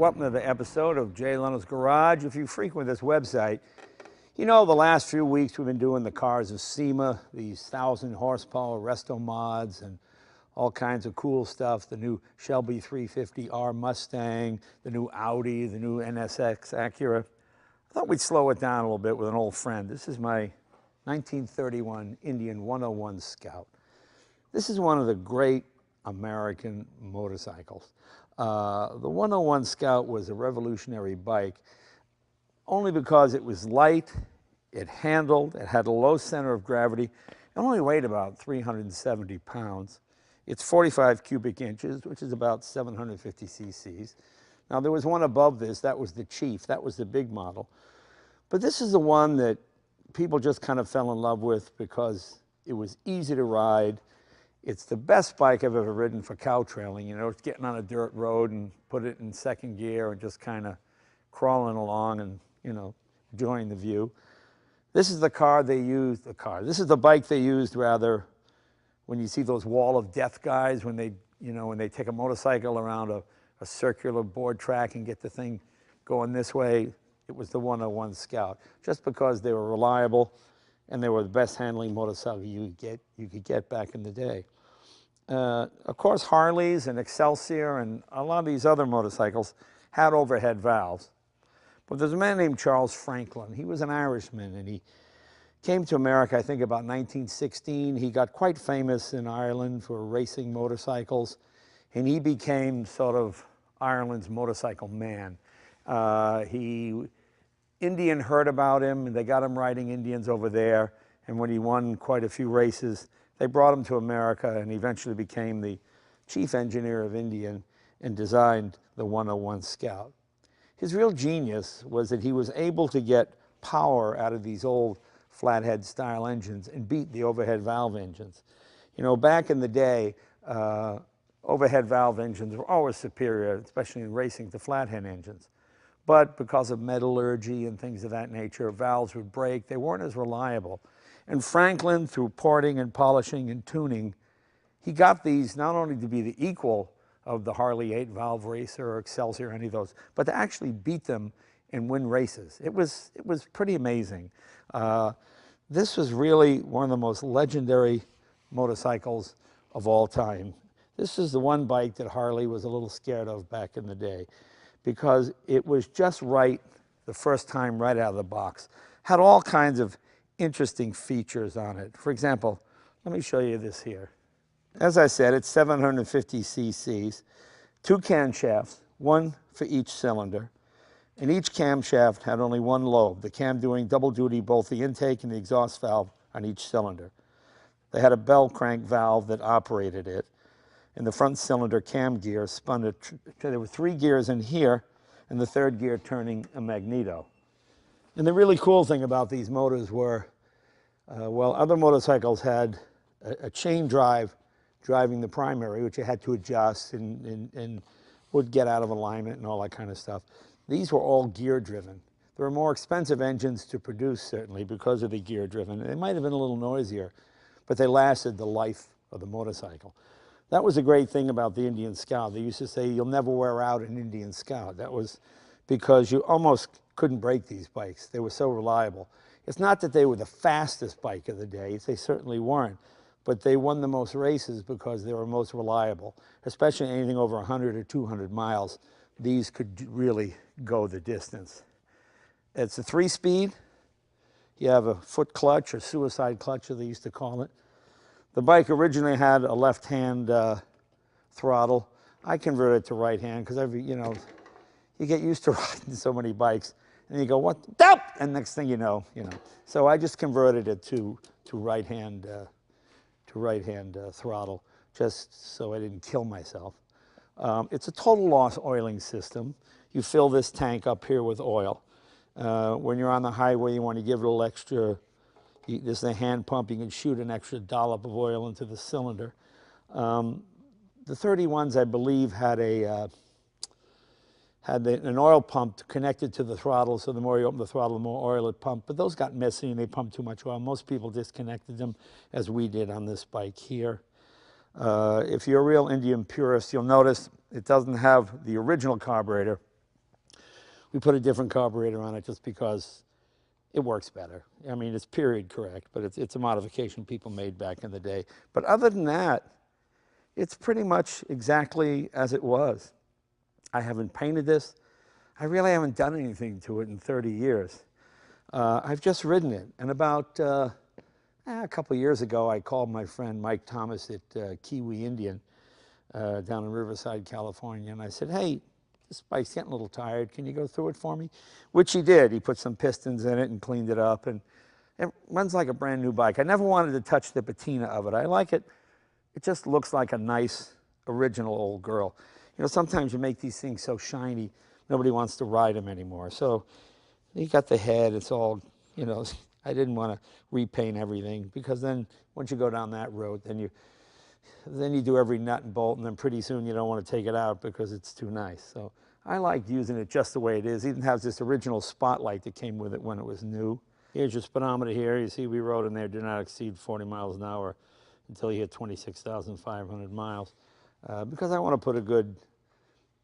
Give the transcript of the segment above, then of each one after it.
Welcome to the episode of Jay Leno's Garage. If you frequent this website, you know the last few weeks we've been doing the cars of SEMA, these 1,000 horsepower resto mods and all kinds of cool stuff. The new Shelby 350R Mustang, the new Audi, the new NSX Acura. I thought we'd slow it down a little bit with an old friend. This is my 1931 Indian 101 Scout. This is one of the great American motorcycles. The 101 Scout was a revolutionary bike only because it was light, it handled, it had a low center of gravity, it only weighed about 370 pounds. It's 45 cubic inches, which is about 750 cc's. Now there was one above this, that was the Chief, that was the big model. But this is the one that people just kind of fell in love with because it was easy to ride. It's the best bike I've ever ridden for cow trailing. You know, it's getting on a dirt road and put it in second gear and just kind of crawling along and, you know, enjoying the view. This is the car they used, this is the bike they used rather when you see those wall of death guys when they, you know, when they take a motorcycle around a circular board track and get the thing going this way. It was the 101 Scout, just because they were reliable and they were the best handling motorcycle you could get back in the day. Of course, Harleys and Excelsior and a lot of these other motorcycles had overhead valves. But there's a man named Charles Franklin. He was an Irishman, and he came to America, I think, about 1916. He got quite famous in Ireland for racing motorcycles, and he became sort of Ireland's motorcycle man. Indian heard about him, and they got him riding Indians over there, and when he won quite a few races, they brought him to America, and he eventually became the chief engineer of Indian and designed the 101 Scout. His real genius was that he was able to get power out of these old flathead style engines and beat the overhead valve engines. You know, back in the day, overhead valve engines were always superior, especially in racing, to flathead engines. But because of metallurgy and things of that nature, valves would break. They weren't as reliable. And Franklin, through porting and polishing and tuning, he got these not only to be the equal of the Harley 8-valve Racer or Excelsior or any of those, but to actually beat them and win races. It was pretty amazing. This was really one of the most legendary motorcycles of all time. This is the one bike that Harley was a little scared of back in the day, because it was just right the first time right out of the box. Had all kinds of interesting features on it. For example, let me show you this here. As I said, it's 750 cc's, 2 camshafts, 1 for each cylinder, and each camshaft had only 1 lobe, the cam doing double duty, both the intake and the exhaust valve on each cylinder. They had a bell crank valve that operated it, and the front cylinder cam gear spun it. There were 3 gears in here, and the 3rd gear turning a magneto. And the really cool thing about these motors were, well, other motorcycles had a chain drive driving the primary, which you had to adjust and would get out of alignment and all that kind of stuff. These were all gear driven. There were more expensive engines to produce, certainly, because of the gear driven. They might have been a little noisier, but they lasted the life of the motorcycle. That was a great thing about the Indian Scout. They used to say, you'll never wear out an Indian Scout. That was because you almost couldn't break these bikes. They were so reliable. It's not that they were the fastest bike of the day. They certainly weren't. But they won the most races because they were most reliable, especially anything over 100 or 200 miles. These could really go the distance. It's a 3-speed. You have a foot clutch, or suicide clutch, as they used to call it. The bike originally had a left-hand throttle. I converted to right-hand because you know, you get used to riding so many bikes, and you go, what? And next thing you know. So I just converted it to right-hand throttle, just so I didn't kill myself. It's a total loss oiling system. You fill this tank up here with oil. When you're on the highway, you want to give it a little extra. This is a hand pump. You can shoot an extra dollop of oil into the cylinder. The 31s, I believe, had an oil pump connected to the throttle, so the more you open the throttle, the more oil it pumped. But those got messy and they pumped too much oil. Most people disconnected them, as we did on this bike here. If you're a real Indian purist, you'll notice it doesn't have the original carburetor. We put a different carburetor on it just because it works better. I mean, it's period correct, but it's a modification people made back in the day. But other than that, it's pretty much exactly as it was. I haven't painted this. I really haven't done anything to it in 30 years. I've just ridden it. And about a couple of years ago, I called my friend Mike Thomas at Kiwi Indian down in Riverside, California, and I said, hey, this bike's getting a little tired. Can you go through it for me? Which he did. He put some pistons in it and cleaned it up, and it runs like a brand new bike. I never wanted to touch the patina of it. I like it. It just looks like a nice, original old girl. You know, sometimes you make these things so shiny, nobody wants to ride them anymore. So you got the head, it's all, you know, I didn't want to repaint everything, because then once you go down that road, then you do every nut and bolt, and then pretty soon you don't want to take it out because it's too nice. So I liked using it just the way it is. It even has this original spotlight that came with it when it was new. Here's your speedometer here. You see we wrote in there, do not exceed 40 miles an hour until you hit 26,500 miles. Because I want to put a good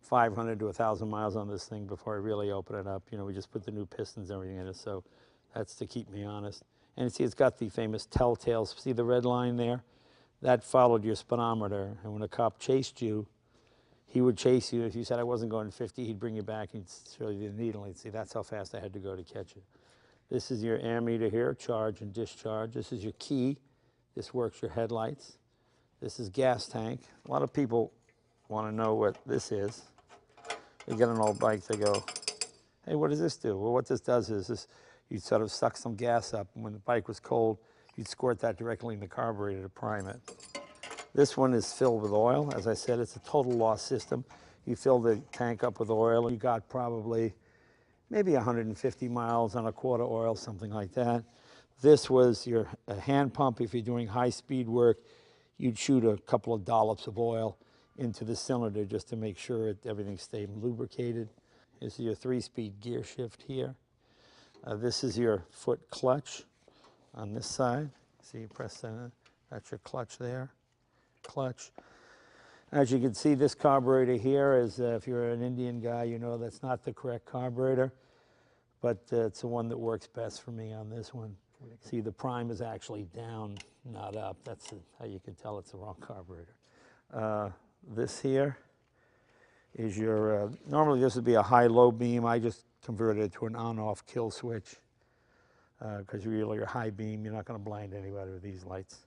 500 to 1,000 miles on this thing before I really open it up. You know, we just put the new pistons and everything in it, so that's to keep me honest. And you see it's got the famous telltales. See the red line there? That followed your speedometer, and when a cop chased you, he would chase you. If you said I wasn't going 50, he'd bring you back and show you the needle. He'd see that's how fast I had to go to catch you. This is your ammeter here, charge and discharge. This is your key. This works your headlights. This is gas tank. A lot of people want to know what this is. They get an old bike, they go, hey, what does this do? Well, what this does is this, you sort of suck some gas up, and when the bike was cold, you'd squirt that directly in the carburetor to prime it. This one is filled with oil. As I said, it's a total loss system. You fill the tank up with oil, you got probably maybe 150 miles on a quarter oil, something like that. This was your hand pump. If you're doing high-speed work, you'd shoot a couple of dollops of oil into the cylinder just to make sure everything stayed lubricated. This is your 3-speed gear shift here. This is your foot clutch on this side. See, you press that, that's your clutch there. Clutch. As you can see, this carburetor here is, if you're an Indian guy, you know that's not the correct carburetor, but it's the one that works best for me on this one. See, the prime is actually down, not up. That's how you can tell it's the wrong carburetor. This here is your, normally this would be a high-low beam. I just converted it to an on-off kill switch, because really your high beam, you're not going to blind anybody with these lights.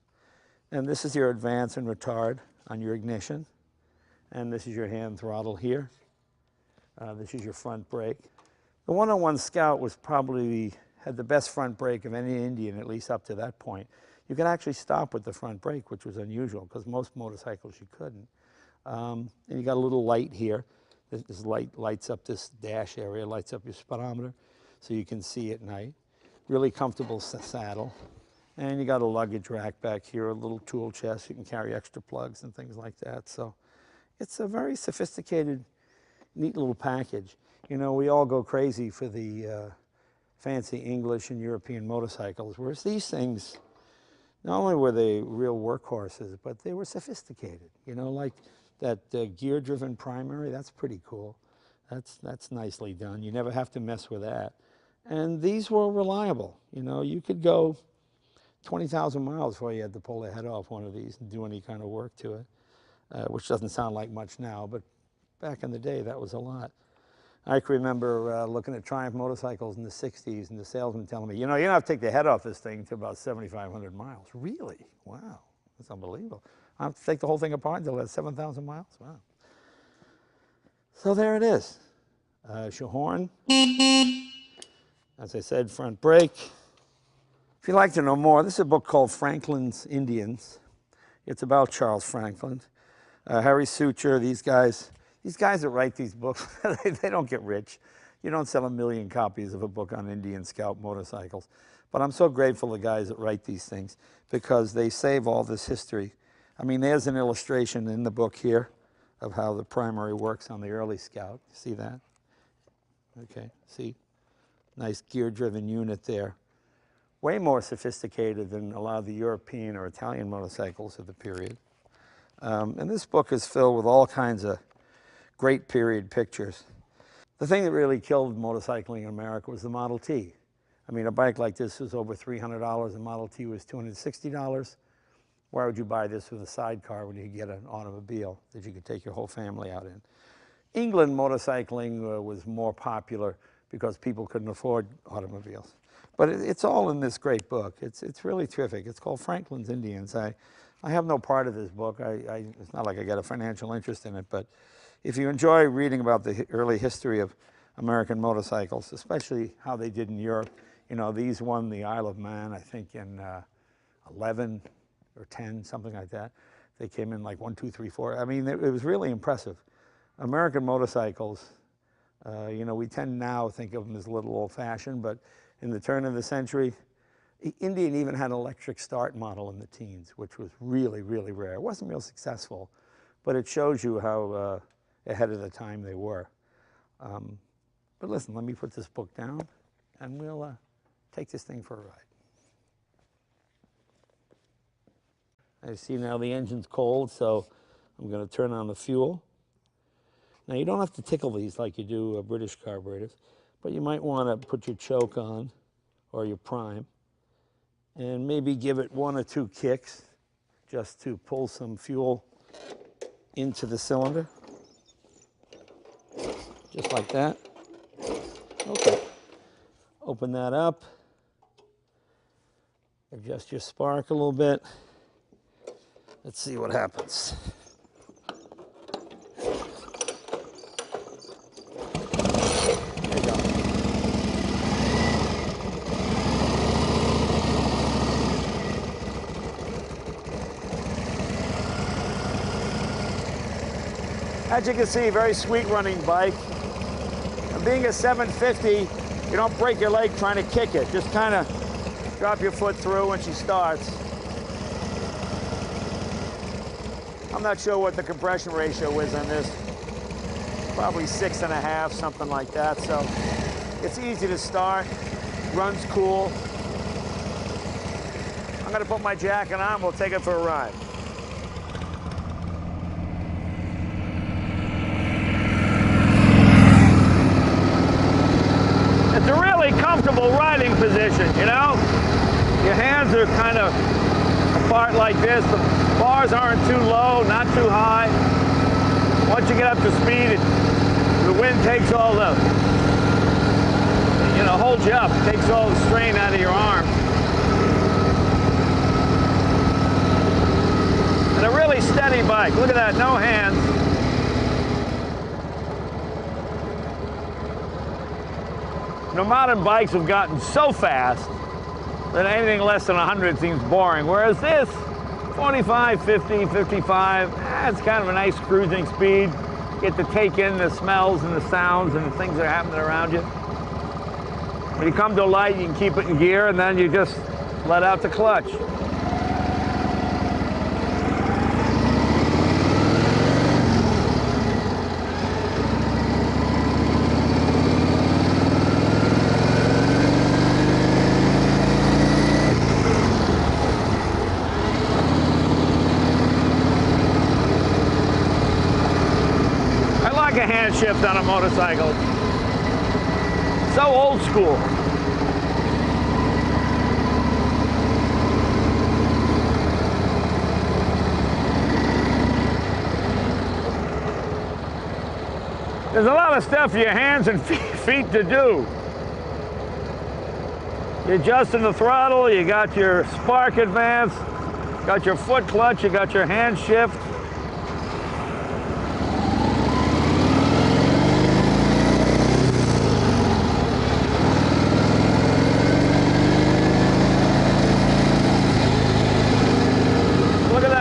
And this is your advance and retard on your ignition. And this is your hand throttle here. This is your front brake. The 101 Scout was probably had the best front brake of any Indian, at least up to that point. You could actually stop with the front brake, which was unusual, because most motorcycles you couldn't. And you got a little light here. This light lights up this dash area, lights up your speedometer, so you can see at night. Really comfortable saddle. And you got a luggage rack back here, a little tool chest. You can carry extra plugs and things like that. So it's a very sophisticated, neat little package. You know, we all go crazy for the fancy English and European motorcycles, whereas these things, not only were they real workhorses, but they were sophisticated. You know, like that gear-driven primary, that's pretty cool. That's nicely done. You never have to mess with that. And these were reliable. You know, you could go 20,000 miles before you had to pull the head off one of these and do any kind of work to it, which doesn't sound like much now, but back in the day, that was a lot. I can remember looking at Triumph motorcycles in the 60s and the salesman telling me, you know, you don't have to take the head off this thing to about 7,500 miles. Really? Wow, that's unbelievable. I have to take the whole thing apart until it's 7,000 miles? Wow. So there it is. It's your horn. As I said, front brake. If you'd like to know more, this is a book called Franklin's Indians. It's about Charles Franklin. Harry Suture, these guys that write these books, they don't get rich. You don't sell 1 million copies of a book on Indian Scout motorcycles. But I'm so grateful to guys that write these things because they save all this history. I mean, there's an illustration in the book here of how the primary works on the early Scout. See that? Okay, see? Nice gear-driven unit there. Way more sophisticated than a lot of the European or Italian motorcycles of the period. And this book is filled with all kinds of great period pictures. The thing that really killed motorcycling in America was the Model T. I mean, a bike like this was over $300, and Model T was $260. Why would you buy this with a sidecar when you could get an automobile that you could take your whole family out in? England, motorcycling was more popular because people couldn't afford automobiles. But it's all in this great book. It's really terrific. It's called Franklin's Indians. I have no part of this book. It's not like I got a financial interest in it, but if you enjoy reading about the early history of American motorcycles, especially how they did in Europe, you know, these won the Isle of Man, I think, in 11 or 10, something like that. They came in like 1, 2, 3, 4. I mean, it was really impressive. American motorcycles, you know, we tend now to think of them as a little old-fashioned, but in the turn of the century, Indian even had an electric start model in the teens, which was really, really rare. It wasn't real successful, but it shows you how ahead of the time they were. But listen, let me put this book down, and we'll take this thing for a ride. I see now the engine's cold, so I'm going to turn on the fuel. Now, you don't have to tickle these like you do British carburetors, but you might want to put your choke on or your prime and maybe give it 1 or 2 kicks just to pull some fuel into the cylinder. Just like that. Okay. Open that up. Adjust your spark a little bit. Let's see what happens. There you go. As you can see, very sweet running bike. And being a 750, you don't break your leg trying to kick it. Just kind of drop your foot through when she starts. I'm not sure what the compression ratio is on this. Probably 6.5, something like that. So it's easy to start, runs cool. I'm gonna put my jacket on, we'll take it for a ride. It's a really comfortable riding position, you know? Your hands are kind of apart like this. The bars aren't too low, not too high. Once you get up to speed, the wind takes all the, you know, holds you up, takes all the strain out of your arms. And a really steady bike. Look at that, no hands. You know, modern bikes have gotten so fast that anything less than 100 seems boring, whereas this, 45, 50, 55, it's kind of a nice cruising speed. You get to take in the smells and the sounds and the things that are happening around you. When you come to a light, you can keep it in gear, and then you just let out the clutch. A hand shift on a motorcycle. So old school. There's a lot of stuff for your hands and feet to do. You're adjusting the throttle, you got your spark advance, got your foot clutch, you got your hand shift.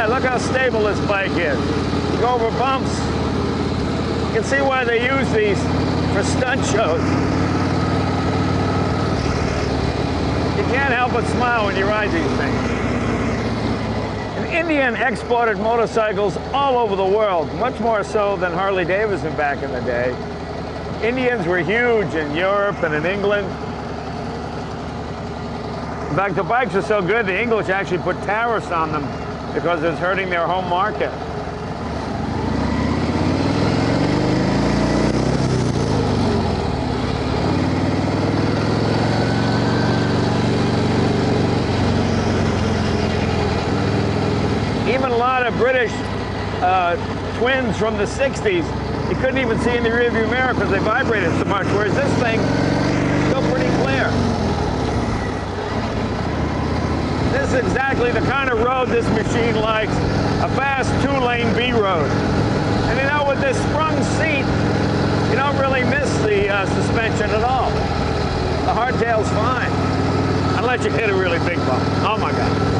Look how stable this bike is. You go over bumps. You can see why they use these for stunt shows. You can't help but smile when you ride these things. And Indian exported motorcycles all over the world, much more so than Harley Davidson back in the day. Indians were huge in Europe and in England. In fact, the bikes are so good, the English actually put tariffs on them because it's hurting their home market. Even a lot of British twins from the 60s, you couldn't even see in the rearview mirror because they vibrated so much, whereas this thing is still pretty clear. This is exactly the kind of road this machine likes, a fast 2-lane B road. And you know, with this sprung seat, you don't really miss the suspension at all. The hardtail's fine, unless you hit a really big bump. Oh my God.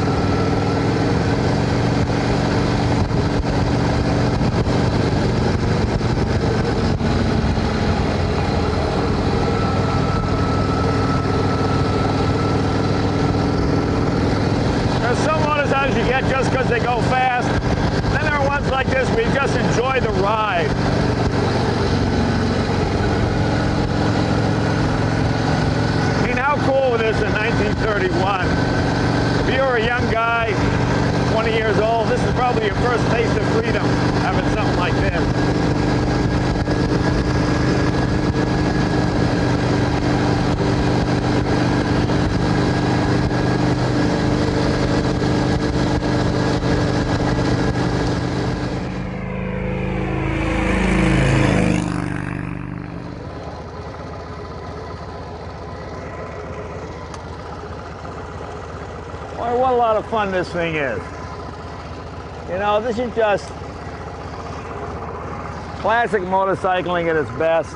You get just because they go fast. Then there are ones like this where you just enjoy the ride. I mean, how cool was this in 1931? If you were a young guy, 20 years old, this is probably your first taste of freedom, having something like this. Boy, what a lot of fun this thing is. You know, this is just classic motorcycling at its best.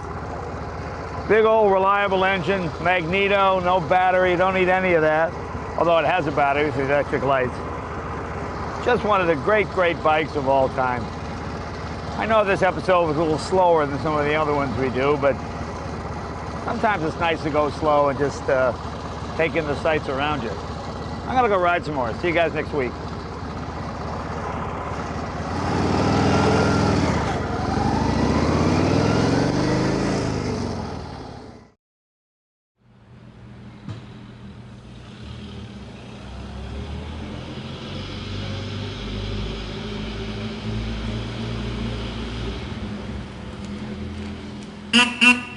Big old reliable engine, magneto, no battery, you don't need any of that. Although it has a battery with electric lights. Just one of the great, great bikes of all time. I know this episode was a little slower than some of the other ones we do, but sometimes it's nice to go slow and just take in the sights around you. I'm gonna go ride some more. See you guys next week. Mm-hmm.